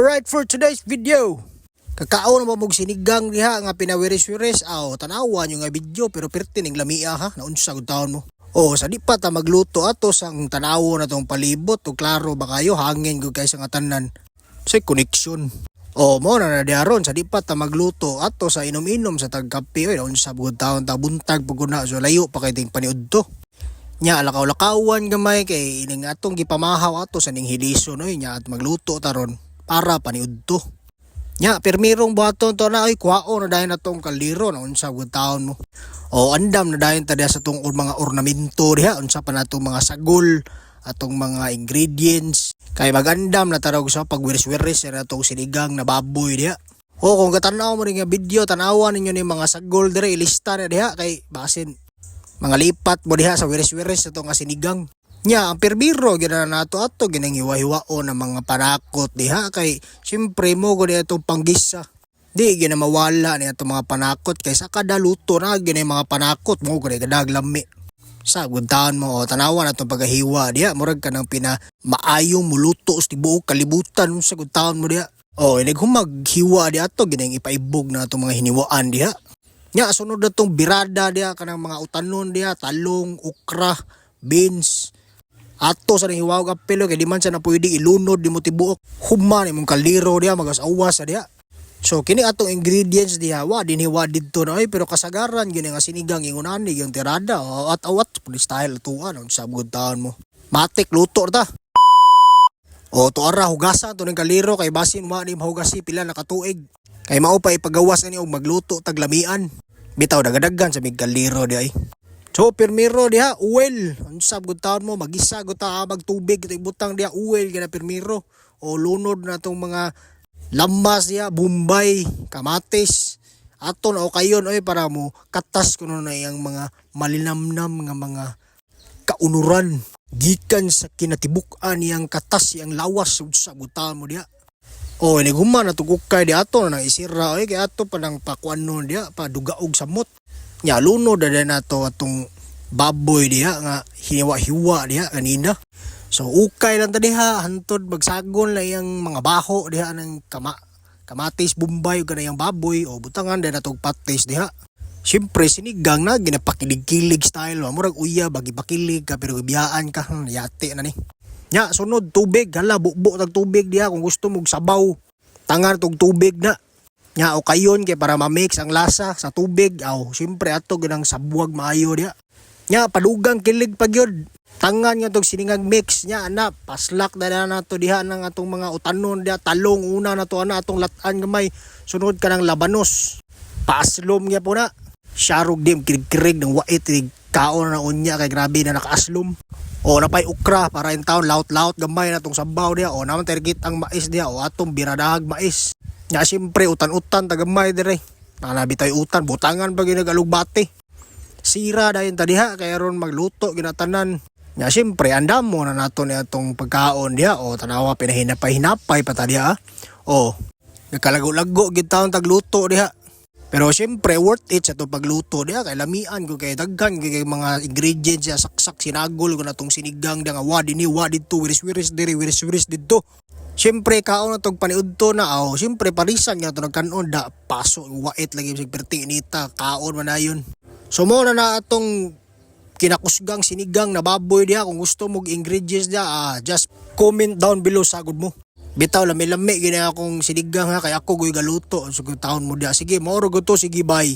Alright, for today's video, kakao na mong sinigang diha nga pinawiris-wiris. Tanawa nyo nga video pero pertining lamia ha, naunsa gud taon mo. Sa di pa ta magluto ato sang tanawo na tong palibot o klaro ba kayo hangin gud kay sa nga tanan. Say connection. Mo na diaron sa di pa ta magluto ato sa inom-inom sa tagkape. Naunsa gud taon ta buntag pud na so layo pa kay ting paniudto. Nya lakaw-lakawan gamay kay ining atong gipamahaw ato sa ning hiliso no nya at magluto taron para paniudto. Nya permirong buhaton to na ay kuhaon na dayon atong kaldero na unsa gud taon mo. Andam na dayon ta sa tong mga ornamento diha unsa pa natong mga sagol atong mga ingredients kay magandam na tarog sa pagwiris-wiris na atong sinigang na baboy diha. Kung katanaw mo ning video tanawan ninyo ni mga sagol dire ilista na diha kay basin mga lipat mo diha sa wiris-wiris atong sinigang. Nya ang perbiro gina nato ato ginang hiwa-hiwao na mga panakot diha kay syempre mo gud itong panggisa. Di gina mawala ni ato mga panakot kay sa kada luto na gina mga panakot mo gud gadag lami. Sa guntahan mo tanawan atong pagahiwa diha murag kanang pina maayong muluto sa tibuok kalibutan sa guntahan mo diha. Inig humaghiwa diha ato ginang ipaibog na atong mga hiniwaan diha. Nya sunod atong birada diha kanang mga utanon diha talong, okra, beans. Ato sa hiwaw kapilo kay di man siya na pwede ilunod di mo tibuok. Human imong kaldero diha magas-awas sa diha. So kini atong ingredients diha wa dinhiwa didto na pero kasagaran gini nga sinigang ingunani yung tirada at awat pud style tuan sa budahan mo. Matik luto ta. To ara hugasan to ning kaldero kay basin wa ni mahugasi pila na katuig. Kay mao pa ipagawas ani og magluto tag lamian. Bitaw dagadagan sa mig kaldero diha. So permiro diha uwel unsa gud taon mo magisa gud ta magtubig ito ibutang diha uwel gina permiro lunod na tong mga lamas diha bombay kamatis aton o kayon para mo katas kuno na yang mga malinamnam nga mga kaunuran gikan sa kinatibuk-an yang katas yang lawas unsa gud taon mo diha. Ini guman na tugukay di ato na isira kay ato pa nang pakuanon diha pa dugaog samot. Nya lunod na nato atong baboy diha nga hiniwa-hiwa diha kanina. So ukay lang ta diha hantod magsagon lang yang mga baho diha ng kamatis bombay ug kanang baboy butangan din natong patis diha. Siyempre sinigang na ginapakilig-kilig style murag uya bagi pakilig ka pero biyaan ka yate na ni. Nya sunod tubig hala bukbo tag tubig diha kung gusto mong sabaw tangan tog tubig na. Nya o kayon kay para ma-mix ang lasa sa tubig siyempre ato ganang sabuwag maayo diha. Nya padugang kilig pa gyud tangan nga tog siningang mix nya ana paslak na nato diha nang atong mga utanon diha talong una nato ana atong latan gamay sunod ka ng labanos paaslom nga po na syarog dim kirig-kirig ng wait kaon na unya kay grabe na nakaaslom. Napay ukra para in taon laut-laut gamay natong sabaw diha naman tergit ang mais diha atong biradag mais. Nya siyempre utan-utan tagamay dire. Nanabi tayo utan butangan pa ginagalugbati. Sira dayon ta diha kay aron magluto ginatanan. Nya siyempre andam mo na nato ni atong pagkaon diha tanawa pinahinapay pa ta diha. Nagkalago-lago gid taon tagluto diha. Pero siyempre worth it sa to pagluto diha kay lamian ko kay daghan kay mga ingredients siya saksak sinagol ko natong sinigang diha nga wadi dito wiris-wiris diri wiris-wiris dito. Siyempre kaon na tong paniudto na siyempre parisan nga to nagkanon da paso wait lagi sig perti nita kaon man ayon. So mo na atong kinakusgang sinigang na baboy diha kung gusto mog ingredients diha just comment down below sagod mo. Bitaw lami-lami gini akong sinigang ha kay ako goy galuto so taon mo diha. Sige moro go to sige bye.